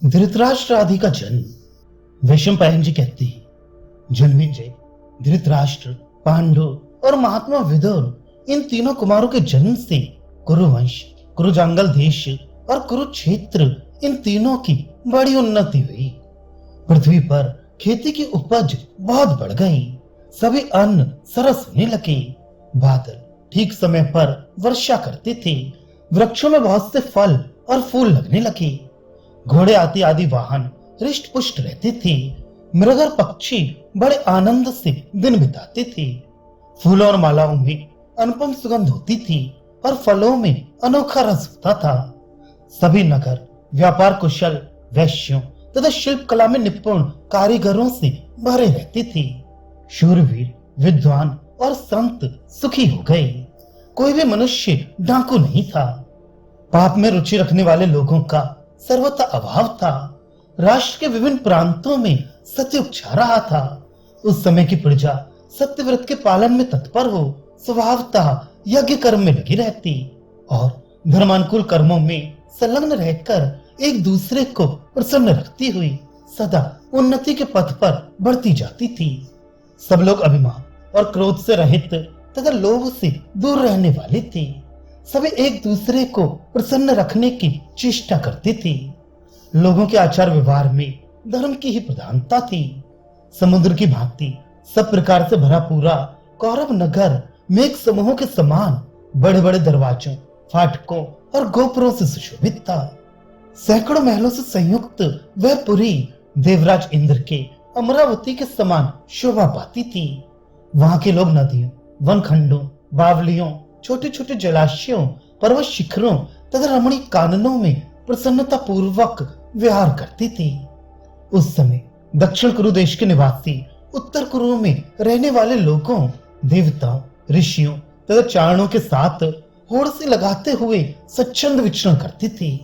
धृतराष्ट्र आदि का जन्म। वैशंपायन जी कहते हैं, जन्मेजय, धृतराष्ट्र, पांडु और महात्मा विदुर इन तीनों कुमारों के जन्म से कुरुवंश, कुरुजांगल देश और कुरुक्षेत्र इन तीनों की बड़ी उन्नति हुई। पृथ्वी पर खेती की उपज बहुत बढ़ गई। सभी अन्न सरस होने लगे। बादल ठीक समय पर वर्षा करते थे। वृक्षों में बहुत से फल और फूल लगने लगे। घोड़े आदि आदि वाहन हृष्ट पुष्ट रहते थे। मृग और पक्षी बड़े आनंद से दिन बिताते थे। फूलों और मालाओं में अनुपम सुगंध होती थी और फलों में अनोखा रस होता था। सभी नगर व्यापार कुशल वैश्यों तथा शिल्प कला में निपुण कारीगरों से भरे रहते थे। शूरवीर, विद्वान और संत सुखी हो गए। कोई भी मनुष्य डाकू नहीं था। पाप में रुचि रखने वाले लोगों का सर्वथा अभाव था। राष्ट्र के विभिन्न प्रांतों में सत्य उपछा रहा था। उस समय की प्रजा सत्यव्रत के पालन में तत्पर हो स्वभावतः यज्ञ कर्म में लगी रहती और धर्मानुकूल कर्मों में संलग्न रहकर एक दूसरे को प्रसन्न रखती हुई सदा उन्नति के पथ पर बढ़ती जाती थी। सब लोग अभिमान और क्रोध से रहित तथा लोभ से दूर रहने वाले थे। सभी एक दूसरे को प्रसन्न रखने की चेष्टा करते थे। लोगों के आचार व्यवहार में धर्म की ही प्रधानता थी। समुद्र की भांति सब प्रकार से भरा पूरा कौरव नगर मेघ समूहों के समान बड़े बड़े दरवाजों, फाटकों और गोपुरों से सुशोभित था। सैकड़ों महलों से संयुक्त वह पुरी देवराज इंद्र के अमरावती के समान शोभा पाती थी। वहां के लोग नदियों, वनखंडों, बावलियों, छोटे छोटे जलाशयों, पर्वत शिखरों तथा रमणीक काननों में प्रसन्नता पूर्वक विहार करते थे। उस समय दक्षिण कुरु देश के निवासी उत्तर कुरु में रहने वाले लोगों, देवताओं, ऋषियों तथा चारणों के साथ होड़ से लगाते हुए स्वच्छंद विचरण करते थे।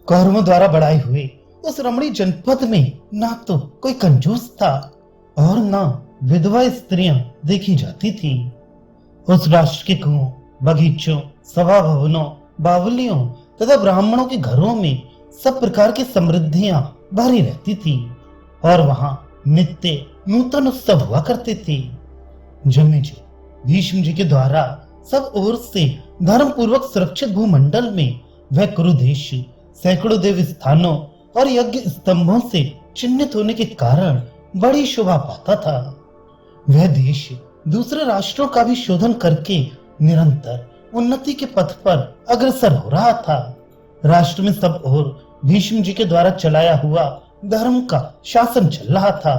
कौरवों द्वारा बढ़ाए हुए उस रमणीय जनपद में ना तो कोई कंजूस था और ना विधवा स्त्रियां देखी जाती थी। उस राष्ट्र के कुओं, बगीचों, सभा भवनों, बावलियों तथा ब्राह्मणों के घरों में सब प्रकार की समृद्धियां भरी रहती थी और वहां नित्य नूतन उत्सव हुआ करते थे। जन्मेजय, भीष्म जी के द्वारा सब ओर से धर्म पूर्वक सुरक्षित भूमंडल में वह कुरु देश सैकड़ों देव स्थानों और यज्ञ स्तंभों से चिन्हित होने के कारण बड़ी शोभा पाता था। वह देश दूसरे राष्ट्रों का भी शोधन करके निरंतर उन्नति के पथ पर अग्रसर हो रहा था। राष्ट्र में सब ओर भीष्म जी के द्वारा चलाया हुआ धर्म का शासन चल रहा था।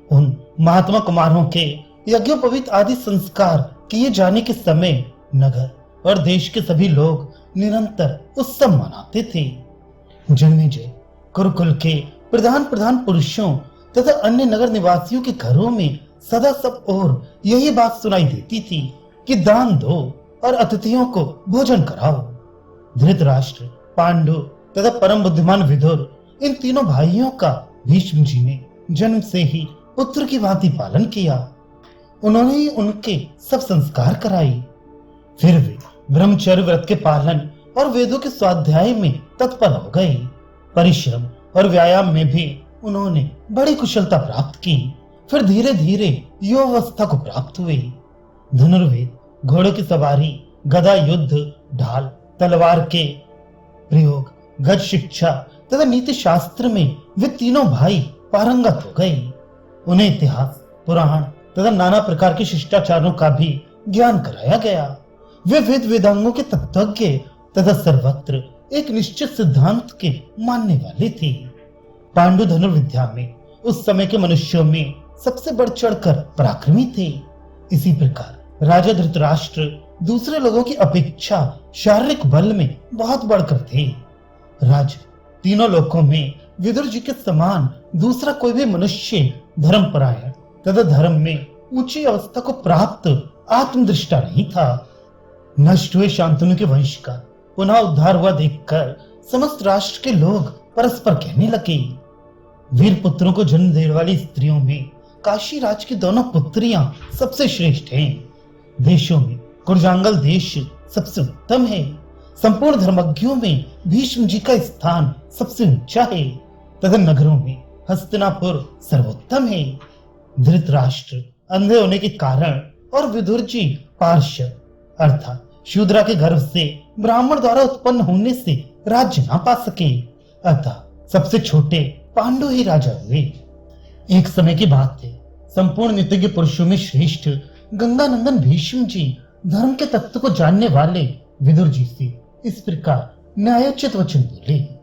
उन महात्मा कुमारों के यज्ञोपवीत आदि संस्कार किए जाने के समय नगर और देश के सभी लोग निरंतर उत्सव मनाते थे। जन्मेजय, कुरुकुल के प्रधान प्रधान पुरुषों तथा अन्य नगर निवासियों के घरों में सदा सब ओर यही बात सुनाई देती थी कि दान दो और अतिथियों को भोजन कराओ। धृतराष्ट्र, पांडु तथा परम बुद्धिमान विदुर इन तीनों भाइयों का भीष्म जी ने जन्म से ही पुत्र की भांति पालन किया। उन्होंने ही उनके सब संस्कार कराए। फिर वे ब्रह्मचर्य व्रत के पालन और वेदों के स्वाध्याय में तत्पर हो गए। परिश्रम और व्यायाम में भी उन्होंने बड़ी कुशलता प्राप्त की। फिर धीरे धीरे युवावस्था को प्राप्त हुए। धनुर्वेद, घोड़ों की सवारी, गदा युद्ध, ढाल, तलवार के प्रयोग, गज शिक्षा तथा नीति शास्त्र में वे तीनों भाई पारंगत हो गए। उन्हें इतिहास, पुराण तथा नाना प्रकार के शिष्टाचारों का भी ज्ञान कराया गया। वे वेद वेदांगों के तत्वज्ञ तथा सर्वत्र एक निश्चित सिद्धांत के मानने वाले थे। पांडु धनुर्विद्या में उस समय के मनुष्यों में सबसे बढ़ चढ़कर पराक्रमी थे। इसी प्रकार राजा धृतराष्ट्र दूसरे लोगों की अपेक्षा शारीरिक बल में बहुत बढ़कर थे। राजा, तीनों लोकों में विदुर जी के समान दूसरा कोई भी मनुष्य धर्मपरायण तथा धर्म में ऊंची अवस्था को प्राप्त आत्मदृष्टा नहीं था। नष्ट हुए शांतनु के वंश का पुनः उद्धार हुआ देखकर समस्त राष्ट्र के लोग परस्पर कहने लगे, वीर पुत्रों को जन्म देने वाली स्त्रियों में काशी राज की दोनों पुत्रियां सबसे श्रेष्ठ हैं। देशों में कुरुजांगल देश सबसे उत्तम है। संपूर्ण धर्मज्ञों में भीष्म जी का स्थान सबसे ऊंचा है। तथा नगरों में हस्तिनापुर सर्वोत्तम है। धृतराष्ट्र अंधे होने के कारण और विदुर जी पार्श्व अर्थात शूद्रा के गर्भ से ब्राह्मण द्वारा उत्पन्न होने से राज्य ना पा सके, अतः सबसे छोटे पांडु ही राजा हुए। एक समय की बात है, संपूर्ण नीतिज्ञ पुरुषों में श्रेष्ठ गंगानंदन भीष्म जी धर्म के तत्व को जानने वाले विदुर जी से इस प्रकार न्यायोचित वचन बोले।